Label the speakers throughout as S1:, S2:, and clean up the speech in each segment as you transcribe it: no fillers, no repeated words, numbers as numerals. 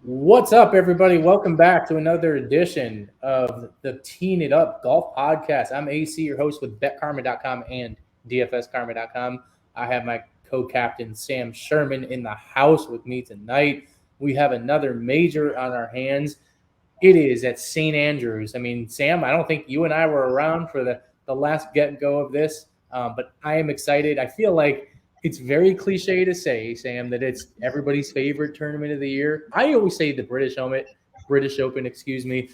S1: What's up, everybody? Welcome back to another edition of the Teen It Up Golf Podcast. I'm AC, your host with BetKarma.com and DFSKarma.com. I have my co-captain Sam Sherman in the house with me tonight. We have another major on our hands. It is at St. Andrews. I mean, Sam, I don't think you and I were around for the last get-go of this, but I am excited. I feel like it's very cliche to say, Sam, that it's everybody's favorite tournament of the year. I always say the British Open, excuse me.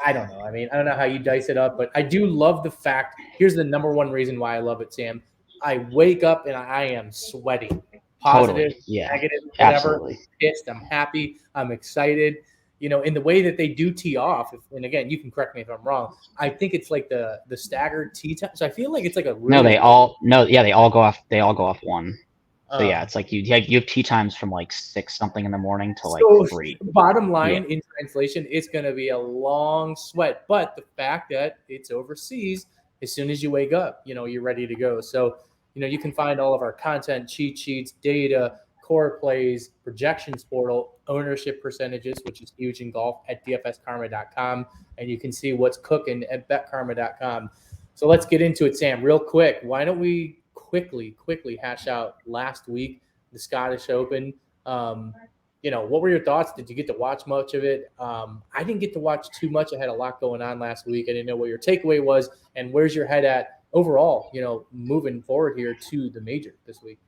S1: I don't know. I mean, I don't know how you dice it up, but I do love the fact. Here's the number one reason why I love it, Sam. I wake up and I am sweating. Positive,
S2: Totally. Yeah.
S1: negative, whatever.
S2: Absolutely.
S1: I'm pissed. I'm happy. I'm excited. In the way that they do tee off, and again, you can correct me if I'm wrong. I think it's like the staggered tee time. So I feel like it's like a
S2: No,
S1: really
S2: they all go off. They all go off one. So yeah,
S1: um,
S2: it's like you have tea times from like 6 something in the morning to like
S1: So,
S2: 3.
S1: bottom
S2: Yeah.
S1: line in translation, it's going to be a long sweat. But the fact that it's overseas, as soon as you wake up, you're ready to go. So, you can find all of our content, cheat sheets, data, core plays, projections portal, ownership percentages, which is huge in golf at dfskarma.com. And you can see what's cooking at betkarma.com. So let's get into it, Sam, real quick. Why don't we quickly hash out last week, the Scottish Open? What were your thoughts? Did you get to watch much of it? I didn't get to watch too much. I had a lot going on last week. I didn't know what your takeaway was, and where's your head at overall, moving forward here to the major this week.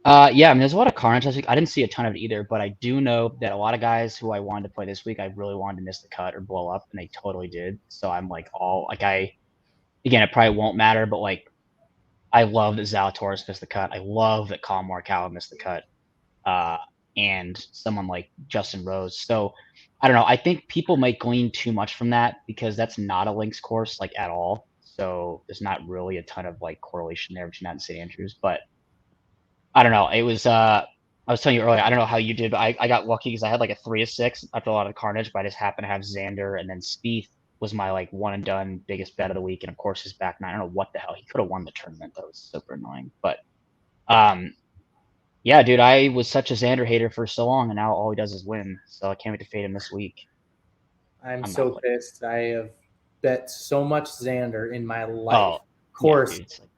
S2: Yeah, I mean, there's a lot of carnage this week. I didn't see a ton of it either, but I do know that a lot of guys who I wanted to play this week, I really wanted to miss the cut or blow up, and they totally did. So I'm like all like again, it probably won't matter, but like I love that Zalatoris missed the cut. I love that Colin Morikawa missed the cut. Uh, and someone like Justin Rose. So I don't know. I think people might glean too much from that because that's not a links course like at all. So there's not really a ton of like correlation there between that and St. Andrews. But I don't know. It was I was telling you earlier, I don't know how you did, but I got lucky because I had like a 3 of 6 after a lot of carnage, but I just happened to have Xander and then Spieth was my like one and done biggest bet of the week. And of course his back nine. I don't know what the hell. He could have won the tournament. That was super annoying. But um yeah, dude, I was such a Xander hater for so long, and now all he does is win. So I can't wait to fade him this week.
S1: I'm
S2: I'm not
S1: so
S2: like,
S1: pissed. I have bet so much Xander in my life.
S2: oh,
S1: Of
S2: yeah,
S1: course,
S2: dude. It's like,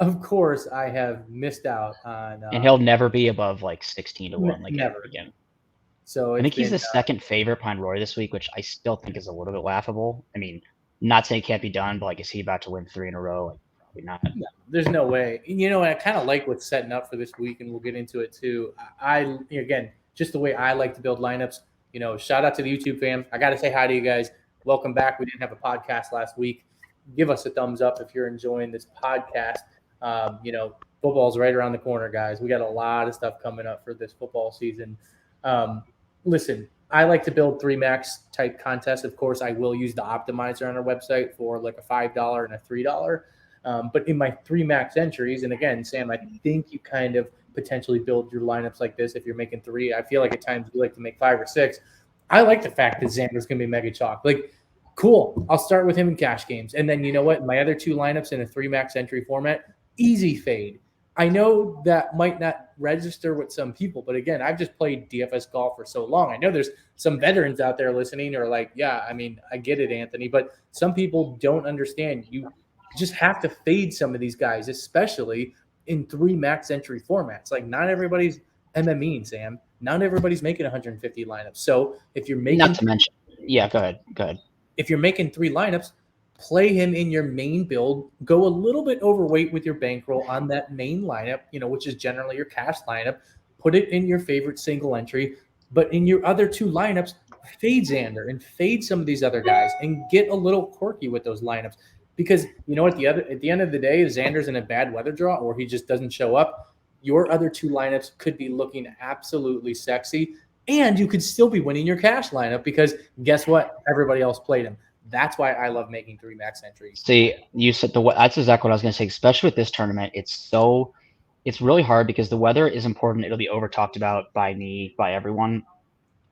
S1: of course, I have missed out on
S2: and he'll never be above like 16 to 1 like ever
S1: never.
S2: again.
S1: So
S2: I
S1: it's
S2: think he's
S1: been
S2: the second favorite behind Rory this week, which I still think is a little bit laughable. I mean, not saying it can't be done, but like, is he about to win 3 in a row? Like, probably not.
S1: no, there's no way. I kind of like what's setting up for this week, and we'll get into it too. Again, just the way I like to build lineups. Shout out to the YouTube fam. I got to say hi to you guys. Welcome back. We didn't have a podcast last week. Give us a thumbs up if you're enjoying this podcast. Football's right around the corner, guys. We got a lot of stuff coming up for this football season. Um, Listen, I like to build three max type contests. Of course, I will use the optimizer on our website for like a $5 and a $3. But in my three max entries, and again, Sam, I think you kind of potentially build your lineups like this if you're making three. I feel like at times you like to make 5 or 6. I like the fact that Xander's going to be mega chalk. Like, cool. I'll start with him in cash games. And then you know what? My other two lineups in a three max entry format, easy fade. I know that might not register with some people, but again, I've just played DFS golf for so long. I know there's some veterans out there listening or like, yeah, I mean, I get it, Anthony, but some people don't understand. You just have to fade some of these guys, especially in three max entry formats. Like, not everybody's MME, Sam. Not everybody's making 150 lineups. So if you're
S2: Not
S1: making
S2: to mention, yeah, go ahead. Go ahead.
S1: if you're making three lineups, play him in your main build. Go a little bit overweight with your bankroll on that main lineup, which is generally your cash lineup. Put it in your favorite single entry, but in your other two lineups, fade Xander and fade some of these other guys and get a little quirky with those lineups. Because at the end of the day, if Xander's in a bad weather draw or he just doesn't show up, your other two lineups could be looking absolutely sexy. And you could still be winning your cash lineup because guess what? Everybody else played him. That's why I love making three max entries.
S2: See, you said that's exactly what I was going to say, especially with this tournament. It's really hard because the weather is important. It'll be over talked about by me, by everyone.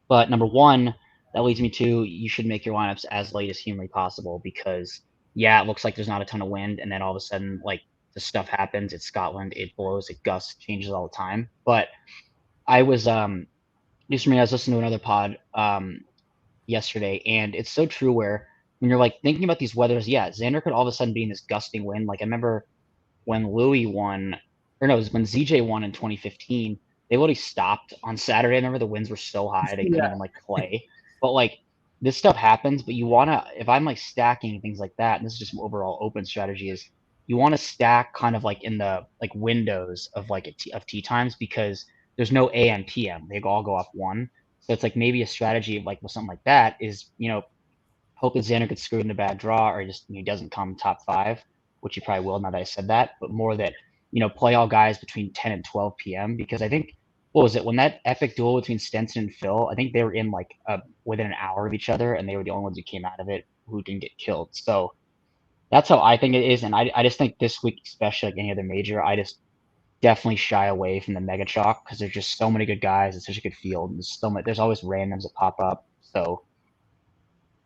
S2: But number one, that leads me to you should make your lineups as late as humanly possible because yeah, it looks like there's not a ton of wind, and then all of a sudden, like the stuff happens. It's Scotland, it blows, it gusts, changes all the time. But I was least for me, I was listening to another pod yesterday, and it's so true where when you're like thinking about these weathers, yeah, Xander could all of a sudden be in this gusting wind. Like I remember when Louis won, or no, it was when ZJ won in 2015. They literally stopped on Saturday. I remember the winds were so high they couldn't
S1: Yeah.
S2: even like play. But like this stuff happens, but you wanna if I'm like stacking and things like that, and this is just overall open strategy is you want to stack kind of like in the like windows of like of tee times because there's no AM PM. They all go off one. So it's like maybe a strategy of like with something like that is, hope that Xander gets screwed in a bad draw or just he doesn't come top five, which he probably will now that I said that, but more that, play all guys between 10 and 12 p.m. because I think, what was it, when that epic duel between Stenson and Phil, I think they were in like within an hour of each other and they were the only ones who came out of it who didn't get killed. So that's how I think it is. And I just think this week, especially like any other major, I just definitely shy away from the mega chalk because there's just so many good guys. It's such a good field. And there's always randoms that pop up. So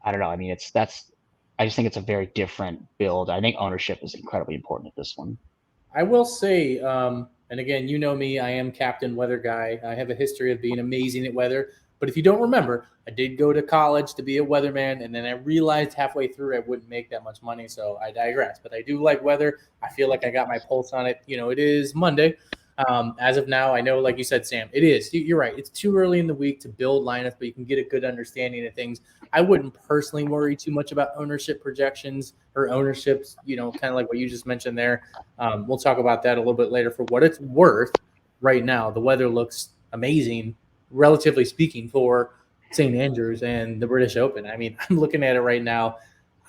S2: I don't know. I mean, I just think it's a very different build. I think ownership is incredibly important at this one.
S1: I will say, and again, you know me, I am Captain Weather Guy. I have a history of being amazing at weather. But if you don't remember, I did go to college to be a weatherman, and then I realized halfway through I wouldn't make that much money, so I digress. But I do like weather. I feel like I got my pulse on it. It is Monday. As of now, I know, like you said, Sam, it is. You're right. It's too early in the week to build lineups, but you can get a good understanding of things. I wouldn't personally worry too much about ownership projections or ownerships, kind of like what you just mentioned there. We'll talk about that a little bit later. For what it's worth, right now, the weather looks amazing, relatively speaking, for St. Andrews and the British Open. I mean, I'm looking at it right now.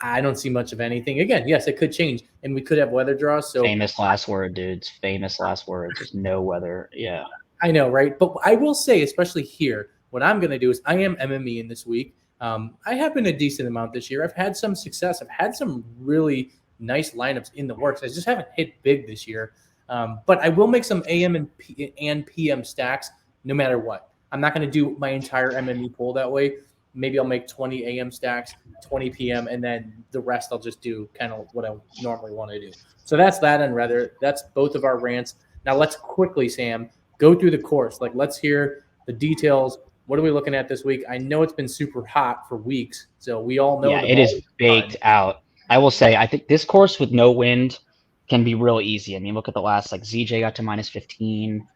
S1: I don't see much of anything. Again, yes, it could change, and we could have weather draws. So
S2: Famous last word, dudes. Famous last words. There's no weather. Yeah.
S1: I know, right? But I will say, especially here, what I'm going to do is I am MME in this week. I have been a decent amount this year. I've had some success. I've had some really nice lineups in the works. I just haven't hit big this year. But I will make some AM and PM stacks no matter what. I'm not going to do my entire MME pool that way. Maybe I'll make 20 AM stacks, 20 PM, and then the rest I'll just do kind of what I normally want to do. So that's that and rather. That's both of our rants. Now let's quickly, Sam, go through the course. Like, let's hear the details. What are we looking at this week? I know it's been super hot for weeks, so we all know
S2: Yeah,
S1: the
S2: it
S1: ball
S2: is baked out. I will say, I think this course with no wind can be real easy. I mean, look at the last, like ZJ got to minus 15,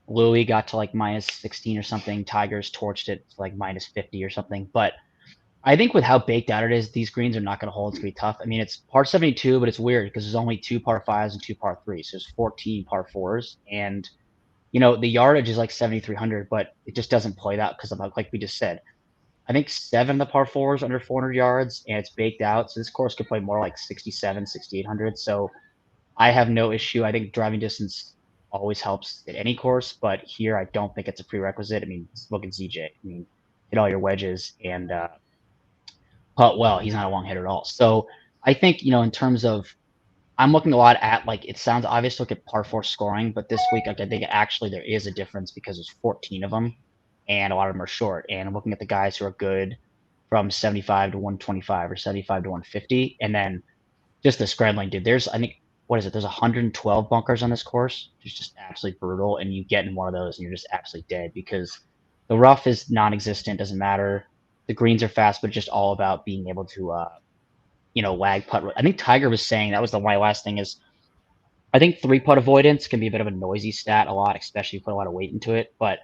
S2: Louis got to like minus 16 or something, Tigers torched it to like minus 50 or something. But I think with how baked out it is, these greens are not going to hold. It's going to be tough. I mean, it's par 72, but it's weird because there's only 2 par 5s and 2 par 3s. So there's 14 par 4s. And, the yardage is like 7,300, but it just doesnn't play that because of, like we just said, I think 7 of the par 4s under 400 yards, and it's baked out. So this course could play more like 67, 6,800. So I have no issue. I think driving distance always helps at any course, but here I don't think it's a prerequisite. I mean, look at ZJ. I mean, hit all your wedges and putt well. He's not a long hitter at all. So I think, in terms of, I'm looking a lot at, like, it sounds obvious to look at par 4 scoring, but this week, like, I think actually there is a difference because there's 14 of them and a lot of them are short. And I'm looking at the guys who are good from 75 to 125 or 75 to 150. And then just the scrambling, dude. There's, I think, what is it? There's 112 bunkers on this course. It's just absolutely brutal. And you get in one of those and you're just absolutely dead because the rough is non-existent. Doesn't matter. The greens are fast, but it's just all about being able to, lag putt. I think Tiger was saying that was my last thing is I think 3-putt avoidance can be a bit of a noisy stat a lot, especially if you put a lot of weight into it. But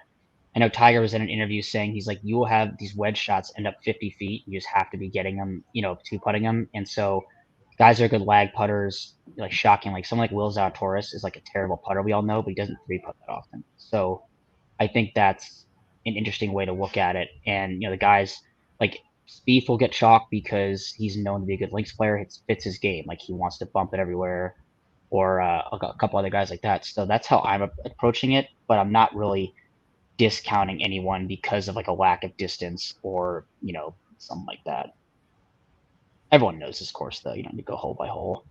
S2: I know Tiger was in an interview saying he's like, you will have these wedge shots end up 50 feet. You just have to be getting them, 2-putting them. And so guys are good lag putters, like shocking. Like someone like Will Zalatoris is like a terrible putter, we all know, but he doesn't 3-putt that often. So I think that's an interesting way to look at it. And, the guys like Spieth will get chalk because he's known to be a good links player. It fits his game. Like he wants to bump it everywhere or a couple other guys like that. So that's how I'm approaching it, but I'm not really discounting anyone because of like a lack of distance or something like that. Everyone knows this course though. You don't need to go hole by hole.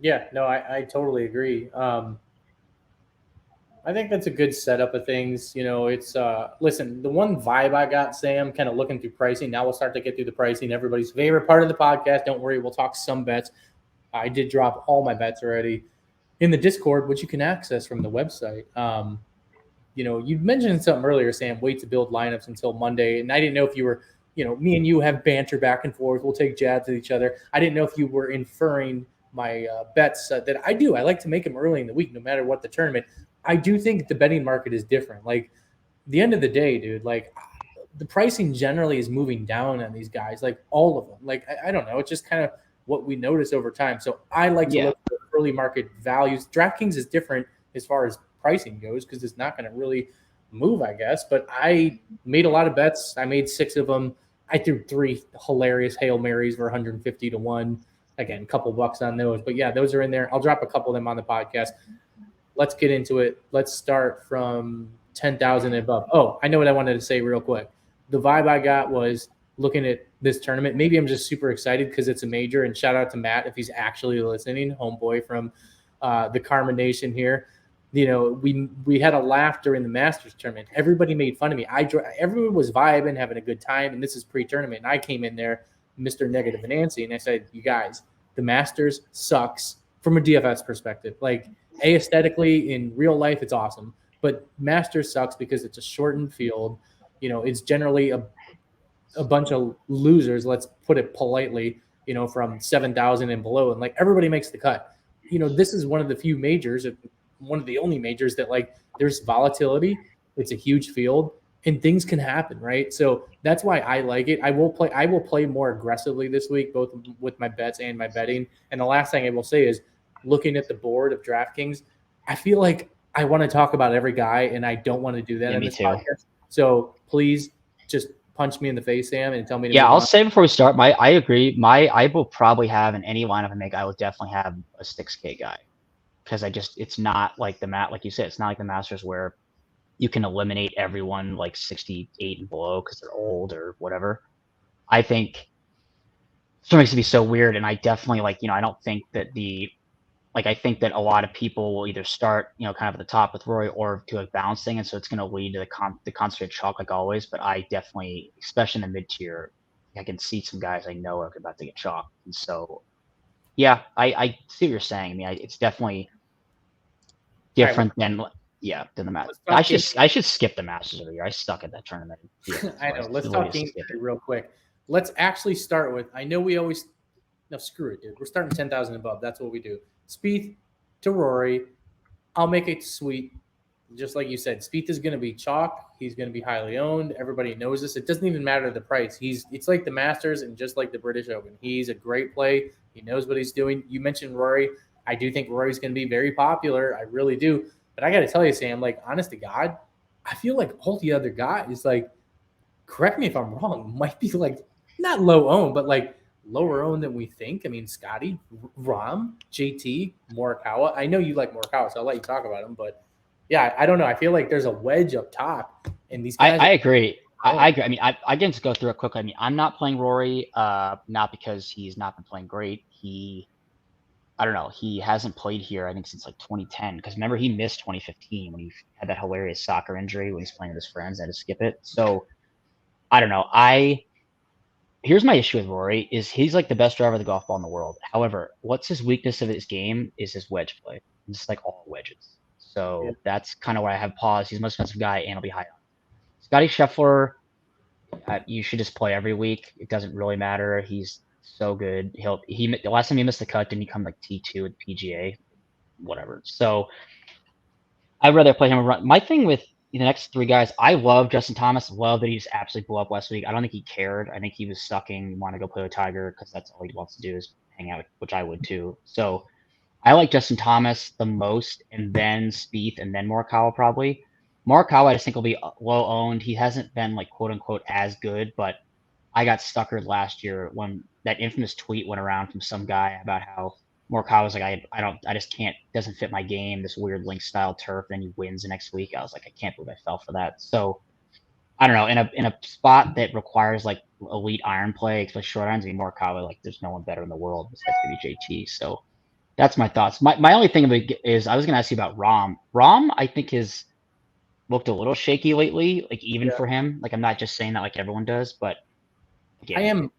S1: Yeah, no, I totally agree. I think that's a good setup of things. It's listen, the one vibe I got, Sam, kind of looking through pricing. Now we'll start to get through the pricing. Everybody's favorite part of the podcast. Don't worry, we'll talk some bets. I did drop all my bets already in the Discord, which you can access from the website. you mentioned something earlier, Sam. Wait to build lineups until Monday, and I didn't know if you were, me and you have banter back and forth. We'll take jabs at each other. I didn't know if you were inferring my bets that I do. I like to make them early in the week, no matter what the tournament. I do think the betting market is different. Like, the end of the day, dude, like the pricing generally is moving down on these guys, like all of them. Like, I don't know. It's just kind of what we notice over time. So I like to look at early market values. DraftKings is different as far as pricing goes because it's not going to really move, I guess. But I made a lot of bets. I made 6 of them. I threw 3 hilarious Hail Marys for 150 to 1. Again, a couple bucks on those. But yeah, those are in there. I'll drop a couple of them on the podcast. Let's get into it. Let's start from 10,000 and above. Oh, I know what I wanted to say real quick. The vibe I got was looking at this tournament. Maybe I'm just super excited because it's a major. And shout out to Matt if he's actually listening, homeboy from the Karma Nation here. We had a laugh during the Masters tournament. Everybody made fun of me. Everyone was vibing, having a good time, and this is pre-tournament. And I came in there, Mr. Negative Nancy, and I said, "You guys, the Masters sucks from a DFS perspective. Like, aesthetically, in real life, it's awesome, but Masters sucks because it's a shortened field. It's generally a bunch of losers. Let's put it politely. From 7,000 and below, and like everybody makes the cut. This is one of the few majors." One of the only majors that like there's volatility. It's a huge field and things can happen, right? So that's why I like it. I will play more aggressively this week, both with my bets and my betting. And the last thing I will say is looking at the board of DraftKings, I feel like I want to talk about every guy and I don't want to do that in this podcast. So please just punch me in the face, Sam, and tell me to
S2: I'll say before we start, I agree. I will probably have in any lineup I make, I will definitely have a 6K guy. Because it's not like like you said, it's not like the Masters where you can eliminate everyone like 68 and below because they're old or whatever. I think it makes it be so weird, and I definitely I don't think that I think that a lot of people will either start kind of at the top with Rory or do like balancing, and so it's going to lead to the concentrated chalk like always. But I definitely, especially in the mid tier, I can see some guys I know are about to get chalk, and so yeah, I see what you're saying. I mean, it's definitely different than the Masters. I should skip the Masters every year. I suck at that tournament.
S1: I know. Let's talk game real quick. Let's actually start with. I know we always. No, screw it, dude. We're starting 10,000 above. That's what we do. Spieth to Rory. I'll make it sweet. Just like you said, Spieth is going to be chalk. He's going to be highly owned. Everybody knows this. It doesn't even matter the price. It's like the Masters and just like the British Open. He's a great play. He knows what he's doing. You mentioned Rory. I do think Rory's going to be very popular. I really do. But I got to tell you, Sam, like, honest to God, I feel like all the other guys, like, correct me if I'm wrong, might be like not low owned, but like lower owned than we think. I mean, Scotty, Rahm, JT, Morikawa. I know you like Morikawa, so I'll let you talk about him. But yeah, I don't know. I feel like there's a wedge up top, and these guys.
S2: I agree. I agree. I mean, I can just go through it quickly. I mean, I'm not playing Rory, not because he's not been playing great. I don't know. He hasn't played here, I think, since like 2010. Because remember, he missed 2015 when he had that hilarious soccer injury when he's playing with his friends. I had to skip it. So I don't know. Here's my issue with Rory is he's like the best driver of the golf ball in the world. However, what's his weakness of his game is his wedge play. It's like all wedges. So that's kind of where I have pause. He's the most expensive guy, and he'll be high on. Scotty Scheffler, you should just play every week. It doesn't really matter. He's so good. The last time he missed the cut, didn't he come like T2 at PGA? Whatever. So I'd rather play him. My thing with the next 3 guys, I love Justin Thomas. Love that he just absolutely blew up last week. I don't think he cared. I think he was sucking, wanted to go play with Tiger because that's all he wants to do is hang out, which I would too. So I like Justin Thomas the most, and then Spieth, and then Morikawa probably. Morikawa, I just think will be low owned. He hasn't been like quote unquote as good, but I got stuckered last year when that infamous tweet went around from some guy about how Morikawa was like, I just can't, doesn't fit my game, this weird link style turf. Then he wins the next week. I was like, I can't believe I fell for that. So I don't know, in a spot that requires like elite iron play, especially short irons, I mean, Morikawa, like there's no one better in the world besides maybe JT. So that's my thoughts. My only thing is I was going to ask you about Rahm. Rahm, I think has looked a little shaky lately, like even for him. Like I'm not just saying that like everyone does, but again,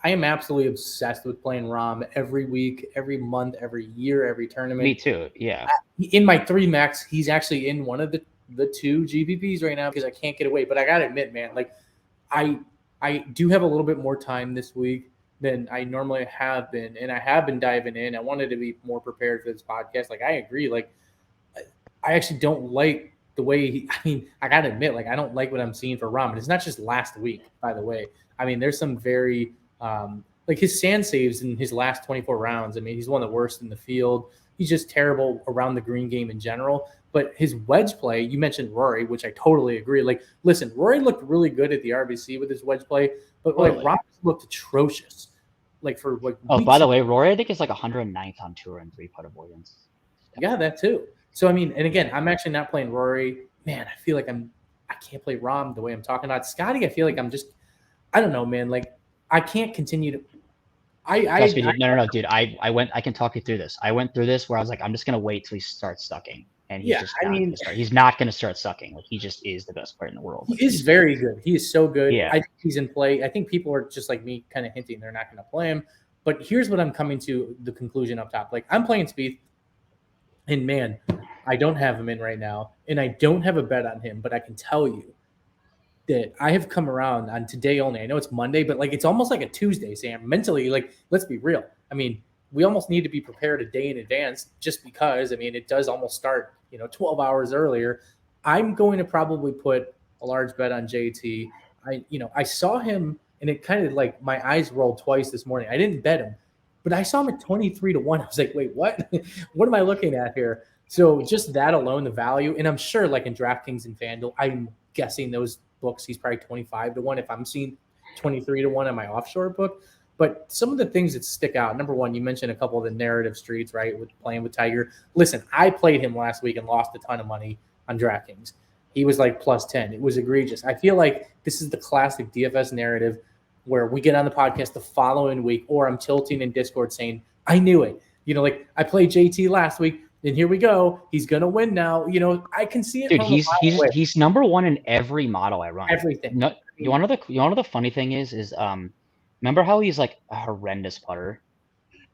S1: I am absolutely obsessed with playing Rahm every week, every month, every year, every tournament.
S2: Me too. Yeah.
S1: In my 3 max, he's actually in one of the the 2 GPPs right now because I can't get away. But I gotta admit, man, like I do have a little bit more time this week than I normally have been, and I have been diving in. I wanted to be more prepared for this podcast. Like I agree, like I actually don't like the way I mean, I gotta admit, like I don't like what I'm seeing for Rahm. And it's not just last week, by the way. I mean, there's some very like his sand saves in his last 24 rounds. I mean, he's one of the worst in the field. He's just terrible around the green game in general. But his wedge play, you mentioned Rory, which I totally agree. Like, listen, Rory looked really good at the RBC with his wedge play, but like
S2: Totally.
S1: Rahm looked atrocious. Like for like
S2: Oh,
S1: weeks
S2: by the way, Rory, I think is like 109th on tour in 3-putt avoidance.
S1: Yeah, that too. So I mean, and again, I'm actually not playing Rory. Man, I feel like I can't play Rom the way I'm talking about Scotty. I feel like I'm just I don't know, man. Like I can't continue to.
S2: Trust me, dude. No, dude. I can talk you through this. I went through this where I was like, I'm just gonna wait till he starts sucking, and he's
S1: Yeah,
S2: just
S1: I
S2: not
S1: mean,
S2: gonna start. He's not gonna start sucking. Like he just is the best player in the world. Like,
S1: he is very good. He is so good.
S2: Yeah.
S1: I think he's in play. I think people are just like me, kind of hinting they're not going to play him. But here's what I'm coming to the conclusion up top. Like I'm playing Spieth, and man, I don't have him in right now, and I don't have a bet on him. But I can tell you that I have come around on today only. I know it's Monday, but like it's almost like a Tuesday, Sam. Mentally, like let's be real. I mean, we almost need to be prepared a day in advance just because, I mean, it does almost start, 12 hours earlier. I'm going to probably put a large bet on JT. I saw him and it kind of like my eyes rolled twice this morning. I didn't bet him, but I saw him at 23-1. I was like, wait, what? What am I looking at here? So just that alone, the value, and I'm sure like in DraftKings and FanDuel, I'm guessing those books, he's probably 25-1 if I'm seeing 23-1 on my offshore book. But some of the things that stick out, number one, you mentioned a couple of the narrative streets, right, with playing with Tiger. Listen, I played him last week and lost a ton of money on DraftKings. He was like plus 10. It was egregious. I feel like this is the classic DFS narrative where we get on the podcast the following week, or I'm tilting in Discord saying, I knew it. Like I played JT last week, and here we go. He's gonna win now. I can see it.
S2: Dude,
S1: from a mile away.
S2: he's number one in every model I run.
S1: Everything.
S2: No, you want to know the funny thing is remember how he's like a horrendous putter?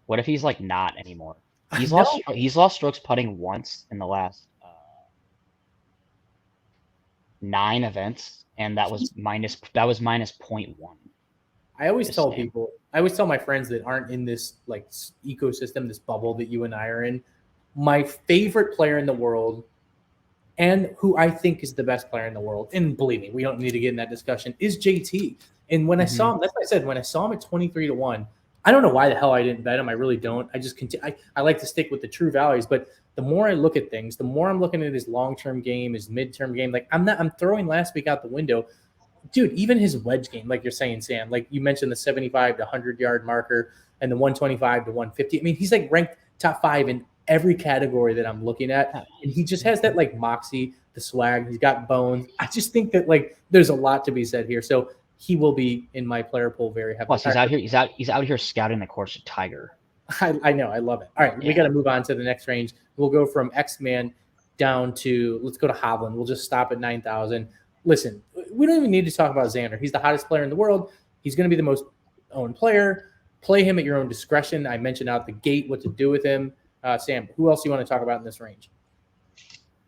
S2: What if he's like not anymore? He's lost strokes putting once in the last 9 events, and that was minus 0.1.
S1: I always tell people, I always tell my friends that aren't in this like ecosystem, this bubble that you and I are in. My favorite player in the world, and who I think is the best player in the world, and believe me, we don't need to get in that discussion, is JT. And when I saw him, that's what I said, when I saw him at 23-1, I don't know why the hell I didn't bet him. I really don't. I just continue. I like to stick with the true values, but the more I look at things, the more I'm looking at his long-term game, his midterm game. Like I'm throwing last week out the window. Dude, even his wedge game, like you're saying, Sam, like you mentioned the 75 to 100 yard marker and the 125 to 150. I mean, he's like ranked top 5 in every category that I'm looking at. And he just has that like moxie, the swag. He's got bones. I just think that like there's a lot to be said here. So he will be in my player pool very heavily.
S2: Plus, he's out here scouting the course of Tiger.
S1: I know. I love it. All right. We got to move on to the next range. We'll go from X-Man down to, let's go to Hovland. We'll just stop at 9,000. Listen, we don't even need to talk about Xander. He's the hottest player in the world. He's going to be the most owned player. Play him at your own discretion. I mentioned out the gate what to do with him. Sam, who else do you want to talk about in this range?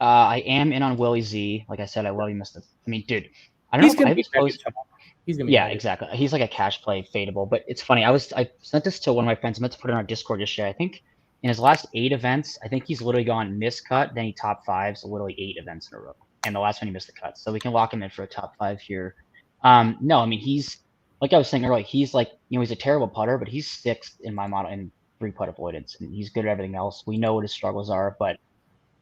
S2: I am in on Willie Z. Like I said, I love you missed it. I mean, dude, I don't know. He's gonna be exactly. He's like a cash play fadeable, but it's funny. I sent this to one of my friends. I meant to put it on our Discord yesterday. I think in his last 8 events, I think he's literally gone miscut, then he top 5s, so literally 8 events in a row. And the last one he missed the cut. So we can lock him in for a top 5 here. No, I mean, he's like I was saying earlier, he's like, he's a terrible putter, but he's 6th in my model in 3-putt avoidance. And he's good at everything else. We know what his struggles are, but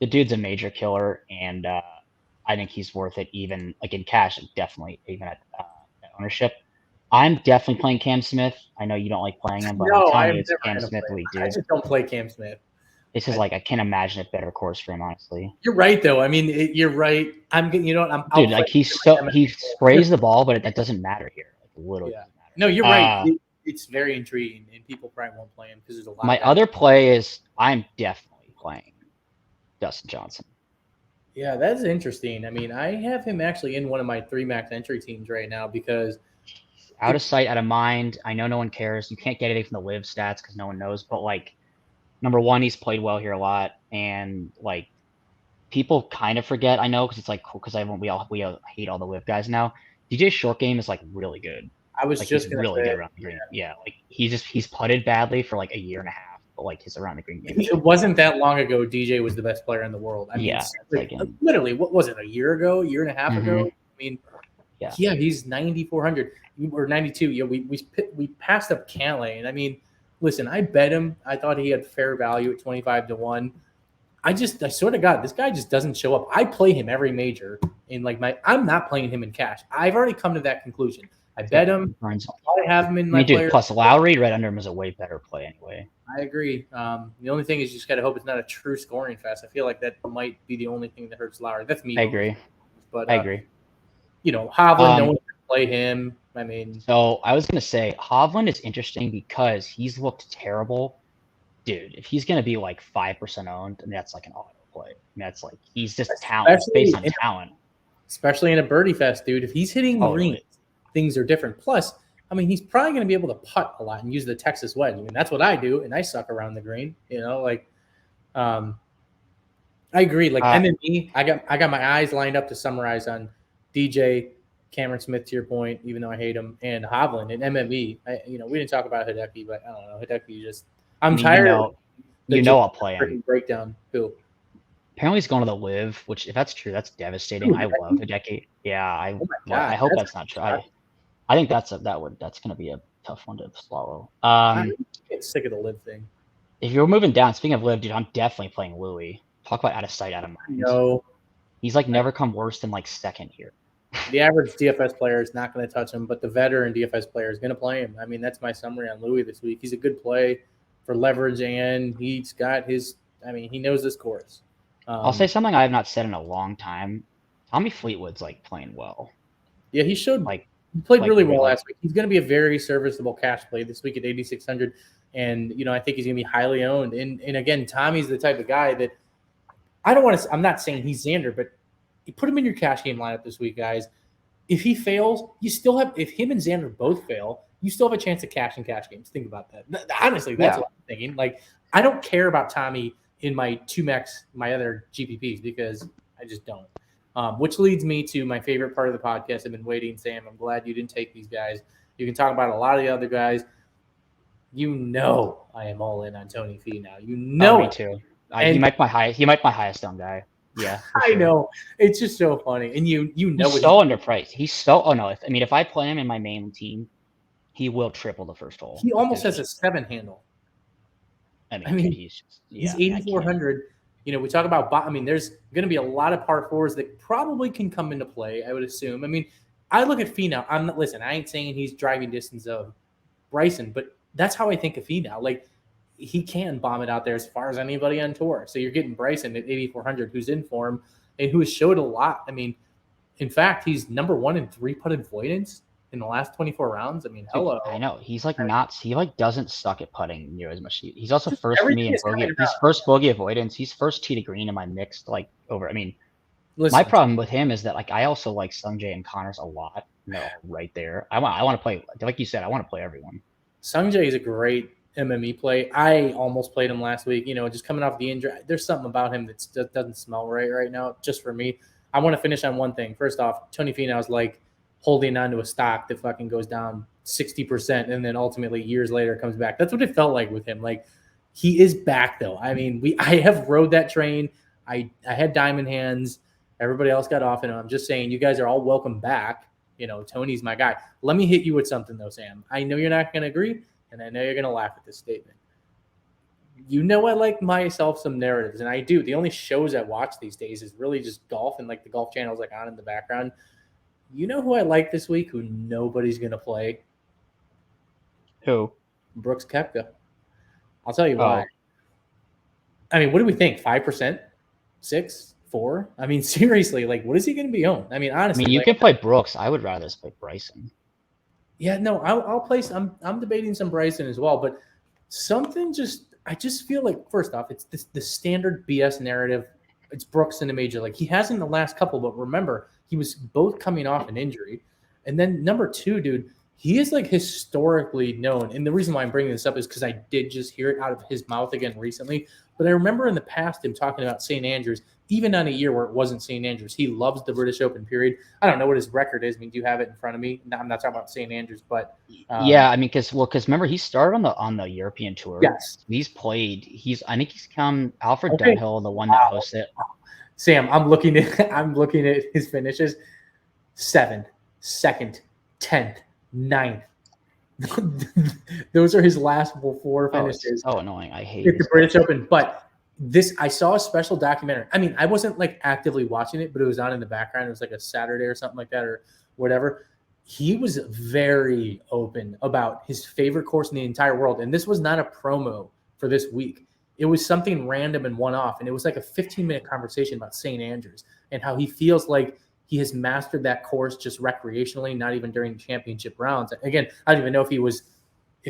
S2: the dude's a major killer, and I think he's worth it even like in cash, definitely even at ownership. I'm definitely playing Cam Smith. I know you don't like playing him, but I'm telling you, it's Cam Smith league, dude.
S1: I just don't play Cam Smith.
S2: This is like I can't imagine a better course for him, honestly.
S1: You're right, though. I mean, you're right. You know what?
S2: Dude, like he sprays the ball, but that doesn't matter here. Like literally, doesn't matter.
S1: No, you're right. It's very intriguing, and people probably won't play him because there's a lot.
S2: My other play is I'm definitely playing Dustin Johnson.
S1: Yeah, that's interesting. I mean, I have him actually in one of my 3 max entry teams right now because
S2: out of sight, out of mind. I know no one cares. You can't get anything from the live stats because no one knows. But like, number one, he's played well here a lot, and like, people kind of forget. I know because it's like cool because we all hate all the whip guys now. DJ's short game is like really good.
S1: I was
S2: Like he's
S1: just gonna
S2: really
S1: say
S2: good around the green. Yeah, like he's putted badly for like a year and a half, but like his around the green game.
S1: it wasn't that long ago. DJ was the best player in the world. I mean,
S2: Yeah,
S1: like, literally, what was it? A year ago, year and a half ago? I mean, yeah, he's 9,400 or 92. Yeah, we passed up Cantlay, and I mean, listen, I bet him. I thought he had fair value at 25-1. I swear to God, this guy just doesn't show up. I play him every major in like I'm not playing him in cash. I've already come to that conclusion. I bet him. I have him in my players.
S2: Plus Lowry right under him is a way better play anyway.
S1: I agree. The only thing is you just got to hope it's not a true scoring fest. I feel like that might be the only thing that hurts Lowry. That's me.
S2: I agree.
S1: But
S2: I agree.
S1: You know, Hovland, no one can play him. I mean,
S2: so I was gonna say Hovland is interesting because he's looked terrible. Dude, if he's gonna be like 5% owned, and that's like an auto play. That's like he's just talent based on talent.
S1: Especially in a birdie fest, dude. If he's hitting greens, things are different. Plus, I mean, he's probably going to be able to putt a lot and use the Texas wedge. I mean, that's what I do, and I suck around the green. You know, like, I agree. Like MME, I got my eyes lined up to summarize on DJ, Cameron Smith, to your point, even though I hate him, and Hovland and MME. We didn't talk about Hideki, but I don't know. Hideki just, I'm tired.
S2: I'll play him.
S1: Breakdown. Who?
S2: Apparently he's going to the live, which if that's true, that's devastating. I love Hideki. Yeah, I hope that's not true. I think that's going to be a tough one to swallow.
S1: I get sick of the live thing.
S2: If you're moving down, speaking of live, dude, I'm definitely playing Louis. Talk about out of sight, out of mind.
S1: No,
S2: he's like never come worse than like second here.
S1: The average DFS player is not going to touch him, but the veteran DFS player is going to play him. I mean, that's my summary on Louis this week. He's a good play for leverage, and he's got his. I mean, he knows this course.
S2: I'll say something I have not said in a long time. Tommy Fleetwood's like playing well.
S1: Yeah, he showed he played really well last week. He's going to be a very serviceable cash play this week at 8,600, and I think he's going to be highly owned. And again, Tommy's the type of guy that I don't want to. I'm not saying he's Xander, but you put him in your cash game lineup this week, guys. If he fails, you still have. If him and Xander both fail, you still have a chance to cash in cash games. Think about that. Honestly, that's what I'm thinking. Like, I don't care about Tommy in my 2max, my other GPPs, because I just don't. Which leads me to my favorite part of the podcast. I've been waiting, Sam. I'm glad you didn't take these guys. You can talk about a lot of the other guys. I am all in on Tony Finau.
S2: Me too. He might be my highest owned guy. Yeah,
S1: I know. It's just so funny, and he's
S2: so underpriced. If I play him in my main team, he will triple the first hole.
S1: He almost has a 7 handle.
S2: I mean he's
S1: 8,400. We talk about. There's going to be a lot of par fours that probably can come into play, I would assume. I mean, I look at Finau. I ain't saying he's driving distance of Bryson, but that's how I think of Finau. Like, he can bomb it out there as far as anybody on tour. So you're getting Bryson at 8,400, who's in form and who has showed a lot. I mean, in fact, he's number 1 in 3-putt avoidance in the last 24 rounds. I mean, hello.
S2: I know he doesn't suck at putting near as much. He's also first for me in bogey. He's first bogey avoidance. He's first tee to green in my mixed over. I mean, my problem with him is that I also like Sungjae and Connors a lot. Right there. I want to play, like you said. I want to play everyone.
S1: Sungjae is a great MME play. I almost played him last week. Just coming off the injury, there's something about him that doesn't smell right now. Just for me, I want to finish on one thing. First off, Tony Finau is like holding onto a stock that fucking goes down 60% and then ultimately years later comes back. That's what it felt like with him. Like, he is back though. I mean, I have rode that train. I had diamond hands. Everybody else got off, and I'm just saying, you guys are all welcome back. Tony's my guy. Let me hit you with something though, Sam. I know you're not going to agree, and I know you're going to laugh at this statement. I like myself some narratives, and I do. The only shows I watch these days is really just golf, and like the Golf Channel's like on in the background. You know who I like this week who nobody's going to play?
S2: Who?
S1: Brooks Koepka. I'll tell you why. I mean, what do we think? 5%? 6? 4? I mean, seriously, what is he going to be on? I mean, honestly.
S2: You can play Brooks. I would rather play Bryson.
S1: Yeah, no, I'll play. I'm debating some Bryson as well, but I just feel like, first off, it's the standard BS narrative. It's Brooks in a major. He hasn't the last couple, but remember, he was both coming off an injury. And then number 2, dude, he is historically known. And the reason why I'm bringing this up is because I did just hear it out of his mouth again recently. But I remember in the past him talking about St. Andrews, even on a year where it wasn't St. Andrews. He loves the British Open period. I don't know what his record is. I mean, do you have it in front of me? No, I'm not talking about St. Andrews, but
S2: Yeah, I mean, because remember he started on the European tour.
S1: yes.
S2: I think he's come Alfred
S1: Okay.
S2: Dunhill, the one that hosts it.
S1: Sam, I'm looking at his finishes. 7th, 2nd, 10th, 9th. Those are his last 4 finishes.
S2: It's so annoying. I hate
S1: at the British Open. But I saw a special documentary. I mean, I wasn't like actively watching it, but it was on in the background. It was like a Saturday or something like that or whatever. He was very open about his favorite course in the entire world. And this was not a promo for this week. It was something random and one-off. And it was like a 15-minute conversation about St. Andrews and how he feels like he has mastered that course just recreationally, not even during championship rounds. Again, I don't even know if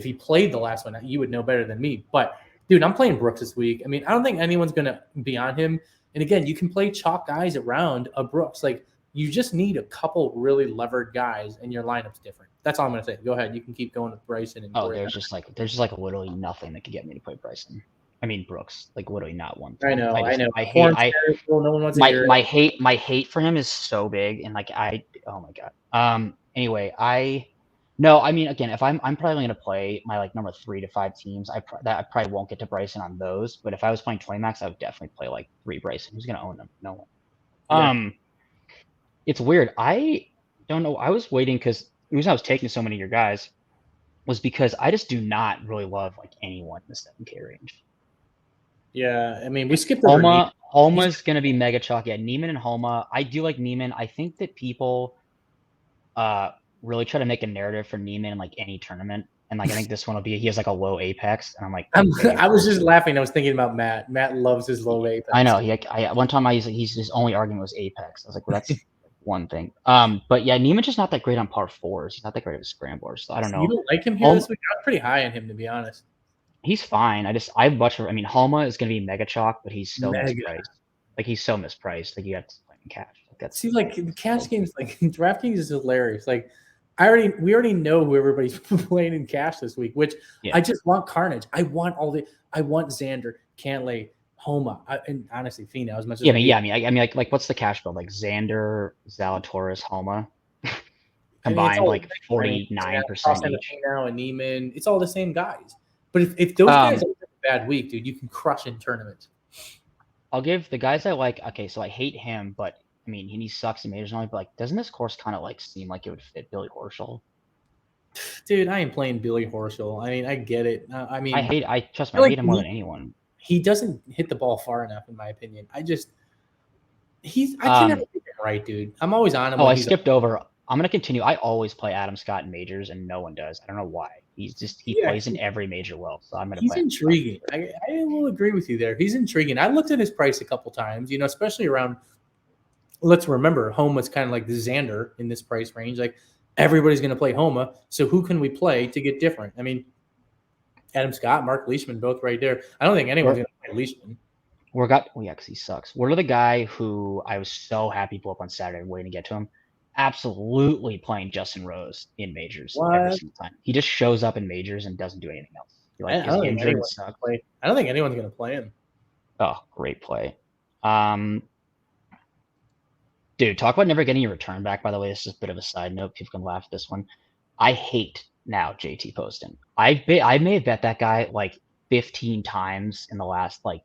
S1: he played the last one. You would know better than me. But, dude, I'm playing Brooks this week. I mean, I don't think anyone's going to be on him. And, again, you can play chalk guys around a Brooks. Like, you just need a couple really levered guys, and your lineup's different. That's all I'm going to say. Go ahead. You can keep going with Bryson. And
S2: there's just like literally nothing that could get me to play Bryson. I mean Brooks, like literally not one thing.
S1: I know.
S2: I hate.
S1: No one wants to hear it.
S2: My hate for him is so big, and like oh my god. Anyway, I mean again, if I'm probably going to play my like number 3 to 5 teams, I probably won't get to Bryson on those. But if I was playing 20 max, I would definitely play like 3 Bryson. Who's going to own them? No one.
S1: Yeah.
S2: It's weird. I don't know. I was waiting because the reason I was taking so many of your guys was because I just do not really love like anyone in the 7K range.
S1: Yeah, I mean, we skipped over
S2: Homa's going to be mega chalk. Yeah, Niemann and Homa. I do like Niemann. I think that people really try to make a narrative for Niemann in like any tournament. And like I think this one will be he has like a low apex. And I'm like, okay.
S1: I was just laughing. I was thinking about Matt. Matt loves his low apex.
S2: I know. One time he's his only argument was apex. I was like, well, that's one thing. But yeah, Niemann's just not that great on par 4s. He's not that great of a scrambler. So I don't know.
S1: You don't like him here this week? I'm pretty high on him, to be honest.
S2: He's fine. I mean, Homa is going to be mega chalk, but he's so mispriced. Like he's so mispriced. Like you have to play in cash.
S1: Like the cash games, like DraftKings is hilarious. Like we already know who everybody's playing in cash this week. Which I just want carnage. I want Xander, Cantlay, Homa, and honestly Finau as much as
S2: I mean like what's the cash build? Like Xander, Zalatoris, Homa combined like 49% each.
S1: Finau and Niemann, it's all the same guys. But if those guys have a bad week, dude, you can crush in tournaments.
S2: I'll give the guys I like. Okay, so I hate him, but I mean he sucks in majors only. But like, doesn't this course kind of like seem like it would fit Billy Horschel?
S1: Dude, I am playing Billy Horschel. I mean, I get it. I mean,
S2: I hate him more than anyone.
S1: He doesn't hit the ball far enough, in my opinion. I can never get it right, dude. I'm always on him.
S2: I skipped over. I'm gonna continue. I always play Adam Scott in majors, and no one does. I don't know why. He plays in every major well, so I'm gonna.
S1: He's intriguing. I will agree with you there. He's intriguing. I looked at his price a couple times. Especially around. Let's remember, Homa's kind of like the Xander in this price range. Like everybody's gonna play Homa, so who can we play to get different? I mean, Adam Scott, Mark Leishman, both right there. I don't think anyone's gonna play Leishman.
S2: Because he sucks. We're the guy who I was so happy blew up on Saturday, waiting to get to him. Absolutely playing Justin Rose in majors every single time. He just shows up in majors and doesn't do anything else.
S1: I don't think anyone's going to play him.
S2: Oh, great play. Dude, talk about never getting your return back, by the way. This is a bit of a side note. People can laugh at this one. I hate now JT Poston. I may have bet that guy like 15 times in the last like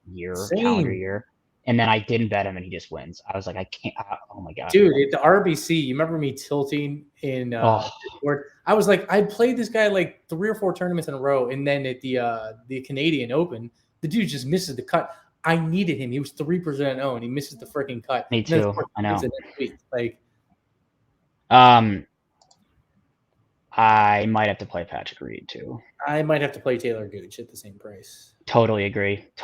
S2: calendar year. And then I didn't bet him, and he just wins. I was like, I can't. Oh my god,
S1: dude! At the RBC, you remember me tilting in Discord? I was like, I played this guy like 3 or 4 tournaments in a row, and then at the Canadian Open, the dude just misses the cut. I needed him. He was 3% owned. He misses the freaking cut.
S2: Me too. I know.
S1: Like,
S2: I might have to play Patrick Reed too.
S1: I might have to play Taylor Gooch at the same price.
S2: Totally agree with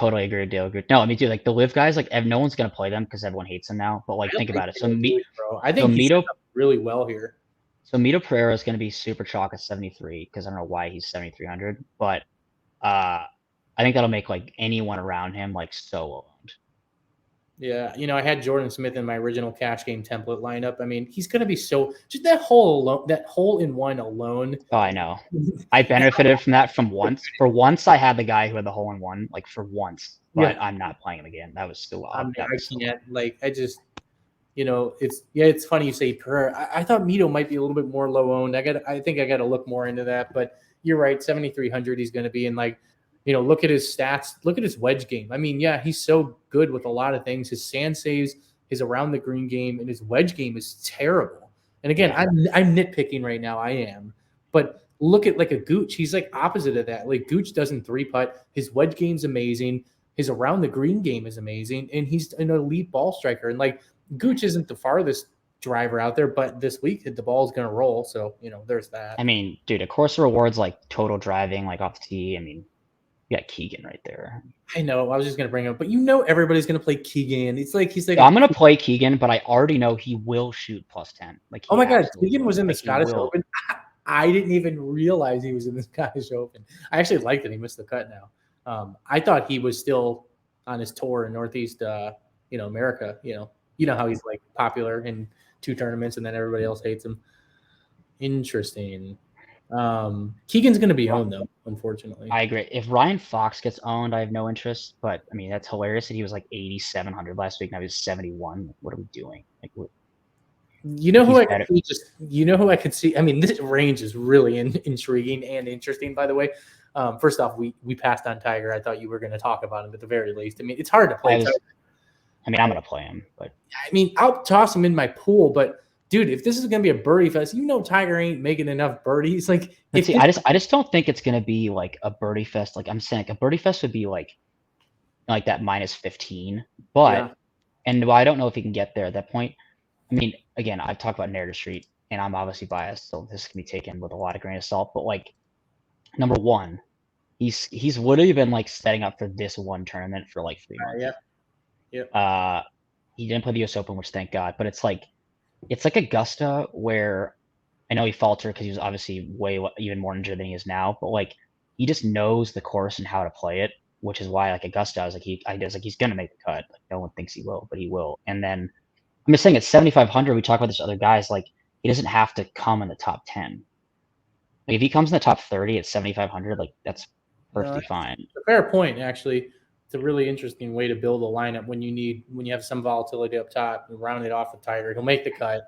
S2: Taylor Gooch. No, I mean, dude, like the live guys, like no one's gonna play them because everyone hates them now. But like, think about it.
S1: I think he's set up really well here.
S2: So Mito Pereira is gonna be super chalk at 73 because I don't know why he's 7,300, but I think that'll make like anyone around him like so owned.
S1: Yeah, I had Jordan Smith in my original cash game template lineup. I mean, he's going to be just that hole in one alone.
S2: Oh, I know. I benefited from that once. For once, I had the guy who had the hole in one, like for once, but
S1: Yeah.
S2: I'm not playing him again. That was still
S1: I
S2: wild.
S1: mean,
S2: That
S1: I
S2: was still
S1: can't I just it's funny you say per. I thought Mito might be a little bit more low owned. I think I got to look more into that. But you're right, 7,300 he's going to be in. Look at his stats. Look at his wedge game. I mean, yeah, he's so good with a lot of things. His sand saves, his around the green game, and his wedge game is terrible. And again,
S2: Yeah.
S1: I'm nitpicking right now. I am, but look at like a Gooch. He's like opposite of that. Like Gooch doesn't three putt. His wedge game's amazing. His around the green game is amazing, and he's an elite ball striker. And like Gooch isn't the farthest driver out there, but this week the ball's going to roll. So there's that.
S2: I mean, dude, of course, the rewards like total driving, like off the tee. I mean, you got Keegan right there.
S1: I know. I was just going to bring him up, but everybody's going to play Keegan. It's like he's like.
S2: So I'm going to play Keegan, but I already know he will shoot +10. Like,
S1: oh my God, Keegan was in the
S2: like,
S1: Scottish Open. I didn't even realize he was in the Scottish Open. I actually liked that he missed the cut now. I thought he was still on his tour in Northeast, America. You know how he's like popular in 2 tournaments and then everybody else hates him. Interesting. Keegan's going to be owned though, unfortunately.
S2: I agree. If Ryan Fox gets owned, I have no interest. But I mean, that's hilarious that he was like 8,700 last week. Now he's 71. What are we doing? Like,
S1: who I could see. I mean, this range is really intriguing and interesting. By the way, first off, we passed on Tiger. I thought you were going to talk about him at the very least. I mean, it's hard to play.
S2: I'm going to play him, but
S1: I mean, I'll toss him in my pool. But dude, if this is going to be a birdie fest, Tiger ain't making enough birdies. Like,
S2: I just don't think it's going to be like a birdie fest. Like I'm saying, a birdie fest would be like that -15. But and I don't know if he can get there at that point. I mean, again, I've talked about Narrative Street, and I'm obviously biased, so this can be taken with a lot of grain of salt. But like, number one, he's literally been like setting up for this one tournament for like 3 months.
S1: Yeah.
S2: He didn't play the U.S. Open, which thank God. But it's like Augusta, where I know he faltered because he was obviously even more injured than he is now. But like, he just knows the course and how to play it, which is why like Augusta, I was like he's gonna make the cut. Like no one thinks he will, but he will. And then I'm just saying at 7,500, we talk about this other guys, like he doesn't have to come in the top 10. Like if he comes in the top 30 at 7,500, like that's perfectly fine.
S1: It's a fair point, actually. It's a really interesting way to build a lineup when you have some volatility up top and round it off with Tiger. He'll make the cut.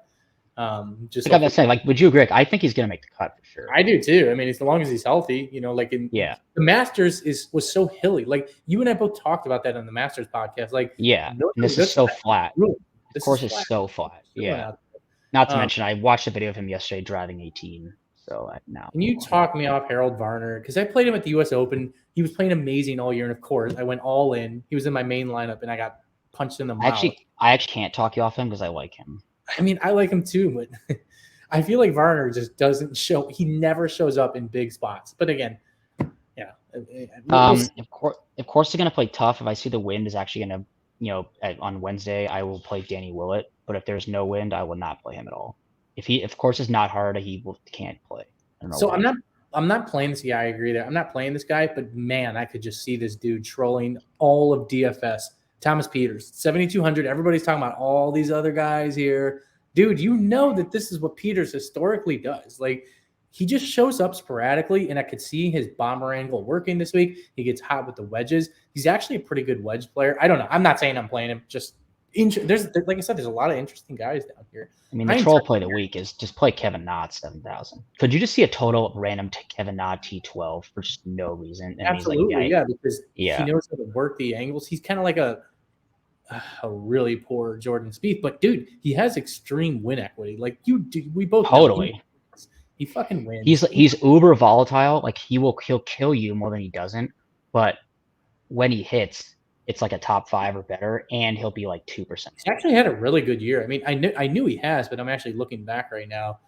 S2: Just like I'm saying, like, would you agree? I think he's gonna make the cut for sure.
S1: I do too. I mean, as long as he's healthy, the Masters was so hilly. Like you and I both talked about that on the Masters podcast. Like
S2: and this is so flat. The course is so flat. Yeah. Not to mention, I watched a video of him yesterday driving 18. So now.
S1: Can you talk me off Harold Varner? Because I played him at the U.S. Open. He was playing amazing all year, and of course, I went all in. He was in my main lineup, and I got punched in the mouth.
S2: I actually can't talk you off him because I like him.
S1: I mean, I like him too, but I feel like Varner just doesn't show. He never shows up in big spots. But again, yeah.
S2: Of course, they're gonna play tough. If I see the wind is actually gonna, on Wednesday, I will play Danny Willett. But if there's no wind, I will not play him at all. If course is not hard, he can't play.
S1: So I'm not playing this guy. I agree there. I'm not playing this guy, but man, I could just see this dude trolling all of DFS. Thomas Peters, 7,200. Everybody's talking about all these other guys here. Dude, you know that this is what Peters historically does. Like, he just shows up sporadically, and I could see his bomber angle working this week. He gets hot with the wedges. He's actually a pretty good wedge player. I don't know. I'm not saying I'm playing him. Just there's like I said, there's a lot of interesting guys down here.
S2: I mean, the troll play of the week is just play Kevin Na 7,000. Could you just see a total random Kevin Na T12 for just no reason? And
S1: absolutely, because he knows how to work the angles. He's kind of like a really poor Jordan Spieth, but dude, he has extreme win equity. Like we both
S2: totally.
S1: He fucking wins.
S2: He's uber volatile. Like he'll kill you more than he doesn't. But when he hits, it's like a top 5 or better, and he'll be like 2%.
S1: He's actually had a really good year. I mean, I knew he has, but I'm actually looking back right now,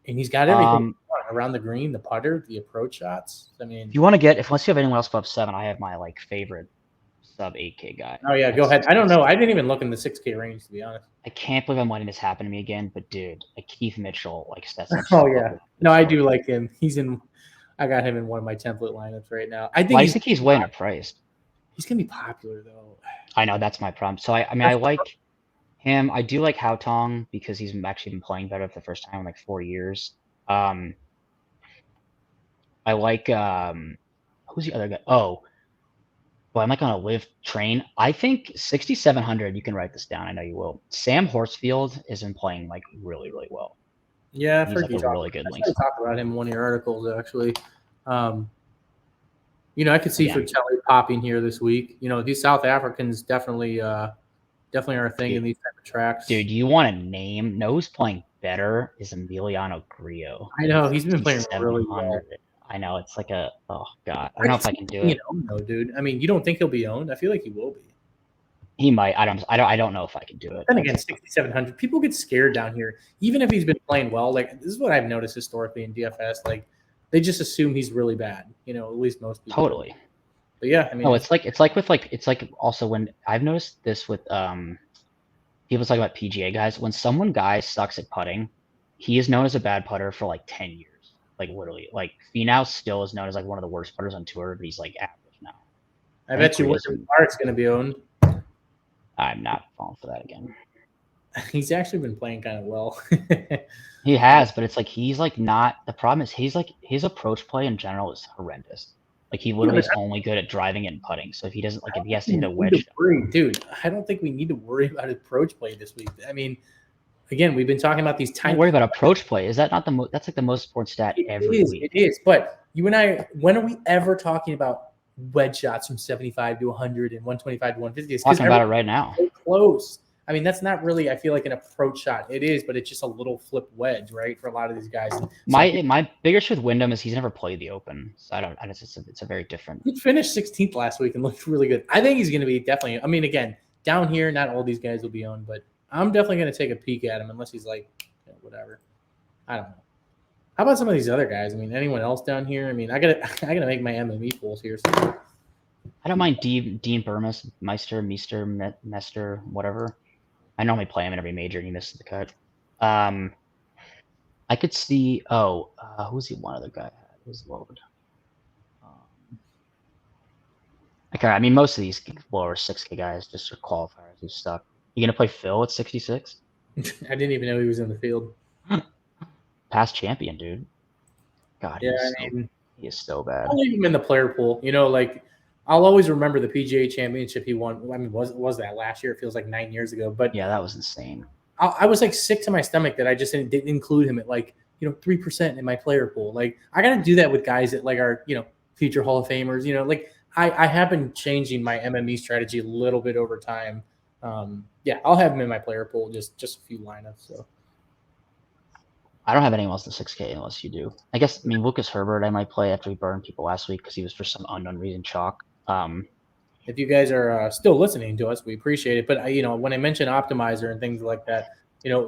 S1: and he's got everything around the green, the putter, the approach shots. I mean,
S2: if you want to unless you have anyone else above 7, I have my like favorite sub 8K guy.
S1: Oh yeah, go ahead. I don't know. I didn't even look in the 6K range, to be honest.
S2: I can't believe I'm letting this happen to me again, but dude, like Keith Mitchell, like that's
S1: oh yeah. No, I do like him. I got him in one of my template lineups right now. I think
S2: he's way underpriced.
S1: He's gonna be popular though.
S2: I know that's my problem. So I mean, I like him. I do like Hao Tong because he's actually been playing better for the first time in like 4 years. Um, I like who's the other guy? Oh, well, I'm like on a live train. I think 6,700. You can write this down. I know you will. Sam Horsfield has been playing like really, really well.
S1: Yeah, I've
S2: He's
S1: heard
S2: like
S1: you
S2: a
S1: talk.
S2: really good
S1: I saw
S2: links.
S1: you talk about him in one of your articles, actually. Um, I could see
S2: Again,
S1: Frittelli popping here this week. These South Africans definitely are a thing in
S2: dude,
S1: these type of tracks.
S2: dude, you want to name? No, who's playing better is Emiliano Grillo.
S1: I know he's been playing really well.
S2: 6,700. I know it's like oh god. I
S1: I
S2: don't know
S1: could
S2: if I
S1: see
S2: can
S1: him
S2: do
S1: being
S2: it.
S1: owned though, dude. I mean, you don't think he'll be owned? I feel like he will be.
S2: He might. I don't know if I can do it.
S1: Then again, 6,700. People get scared down here, even if he's been playing well. Like this is what I've noticed historically in DFS. Like they just assume he's really bad. At least most people.
S2: Totally.
S1: But yeah, I mean,
S2: No, it's like also when I've noticed this with people talk about PGA guys. When someone guy sucks at putting, he is known as a bad putter for like 10 years. Like literally. Like Finau still is known as like one of the worst putters on tour, but he's like average now.
S1: I bet you Wyndham Clark's going to be owned.
S2: I'm not falling for that again.
S1: He's actually been playing kind of well.
S2: He has, but it's like he's like not. The problem is he's like his approach play in general is horrendous. Like he literally is only good at driving it and putting. So if he doesn't if he has to hit a wedge,
S1: dude, I don't think we need to worry about approach play this week. I mean, again, we've been talking about these
S2: don't worry about approach play. Is that not the most? That's like the most important stat every week.
S1: It is. But you and I, when are we ever talking about wedge shots from 75 to 100 and 125 to 150?
S2: Talking about it right now.
S1: So close. I mean, that's not really, I feel like, an approach shot. It is, but it's just a little flip wedge, right? For a lot of these guys.
S2: My biggest with Wyndham is he's never played the Open. So it's a very different.
S1: He finished 16th last week and looked really good. I think he's going to be definitely, I mean, again, down here, not all these guys will be owned, but I'm definitely going to take a peek at him unless he's like, whatever. I don't know. How about some of these other guys? I mean, anyone else down here? I mean, I gotta make my MME pools here. So.
S2: I don't mind Dean Burmester, Mester, whatever. I normally play him in every major, and he misses the cut. I could see. Who's the one other guy? Who's load? Okay, I mean most of these lower 6K guys just are qualifiers who stuck. You gonna play Phil at 66?
S1: I didn't even know he was in the field.
S2: Past champion, dude. God,
S1: yeah,
S2: he is so bad.
S1: I'll leave him in the player pool. Like I'll always remember the PGA Championship he won. I mean, was that last year? It feels like 9 years ago. But
S2: yeah, that was insane.
S1: I was like sick to my stomach that I just didn't include him at 3% in my player pool. Like I got to do that with guys that like are future Hall of Famers. Like I have been changing my MME strategy a little bit over time. Yeah, I'll have him in my player pool, just a few lineups. So
S2: I don't have anyone else in 6K unless you do. I guess Lucas Herbert I might play after he burned people last week because he was for some unknown reason chalk.
S1: If you guys are still listening to us, we appreciate it. But when I mention optimizer and things like that,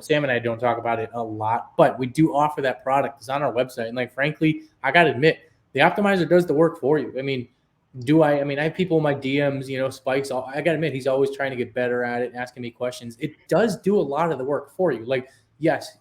S1: Sam and I don't talk about it a lot, but we do offer that product. It's on our website, and frankly, I gotta admit, the optimizer does the work for you. I mean, I have people in my DMs, Spikes. I gotta admit, he's always trying to get better at it, asking me questions. It does do a lot of the work for you. Like, yes,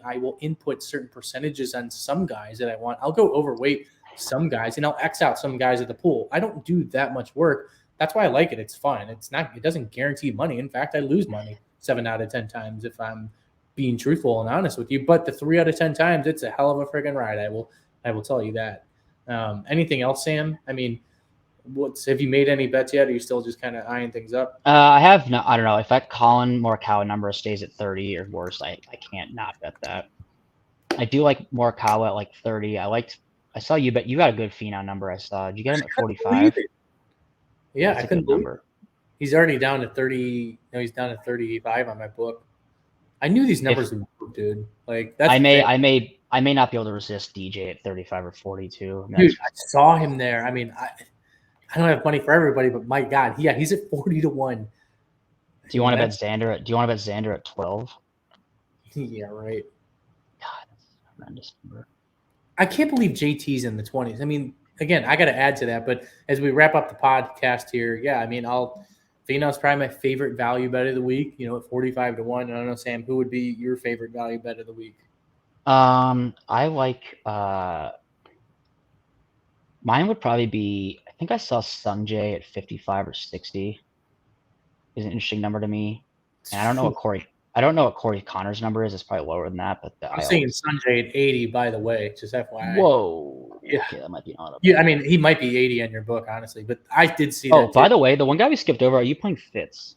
S1: I will input certain percentages on some guys that I want. I'll go overweight some guys, and I'll X out some guys at the pool. I don't do that much work. That's why I like it. It's fun. It doesn't guarantee money. In fact, I lose money 7 out of 10 times if I'm being truthful and honest with you. But the 3 out of 10 times, it's a hell of a friggin' ride. I will tell you that. Anything else, Sam? I mean, have you made any bets yet? Or are you still just kind of eyeing things up?
S2: I have no. I don't know if that Colin Morikawa number stays at 30 or worse. I can't not bet that. I do like Morikawa at like 30. I saw you bet. You got a good Finau number. I saw. Did you get him at 45?
S1: Yeah, I couldn't believe it. He's already down to 30. No, he's down to 35 on my book. I knew these numbers would move, dude. Like that's
S2: I may not be able to resist DJ at 35 or 42.
S1: Dude, I saw him there. I mean, I don't have money for everybody, but my God, yeah, he's at 40 to 1.
S2: Do you want to bet Xander at 12?
S1: Yeah, right.
S2: God, that's a tremendous number.
S1: I can't believe JT's in the 20s. I mean, again, I got to add to that. But as we wrap up the podcast here, yeah, I mean, Finau's probably my favorite value bet of the week. At 45 to 1. I don't know, Sam, who would be your favorite value bet of the week?
S2: I like. Mine would probably be. I think I saw Sungjae at 55 or 60. is an interesting number to me. And I don't know what Corey Connor's number is. It's probably lower than that, but
S1: I'm seeing Sanjay at 80, by the way, just FYI.
S2: Whoa.
S1: Yeah.
S2: Okay, that might be on.
S1: Yeah, I mean, he might be 80 on your book, honestly, but I did see that.
S2: Oh, by the way, the one guy we skipped over, are you playing Fitz?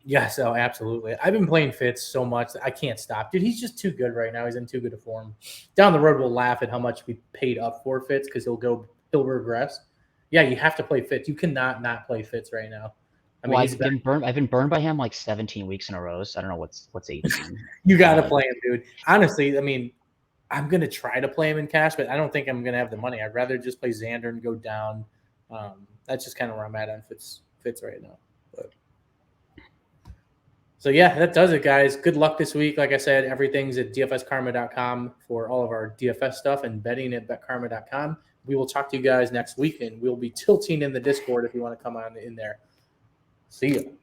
S1: Yes, oh, absolutely. I've been playing Fitz so much that I can't stop. Dude, he's just too good right now. He's in too good a form. Down the road, we'll laugh at how much we paid up for Fitz because he'll regress. Yeah, you have to play Fitz. You cannot not play Fitz right now. I mean,
S2: I've been burned by him like 17 weeks in a row. So I don't know what's 18.
S1: You got to play him, dude. Honestly, I mean, I'm gonna try to play him in cash, but I don't think I'm gonna have the money. I'd rather just play Xander and go down. That's just kind of where I'm at on Fitz right now. But so yeah, that does it, guys. Good luck this week. Like I said, everything's at dfskarma.com for all of our DFS stuff and betting at betkarma.com. We will talk to you guys next week, and we'll be tilting in the Discord if you want to come on in there. See you.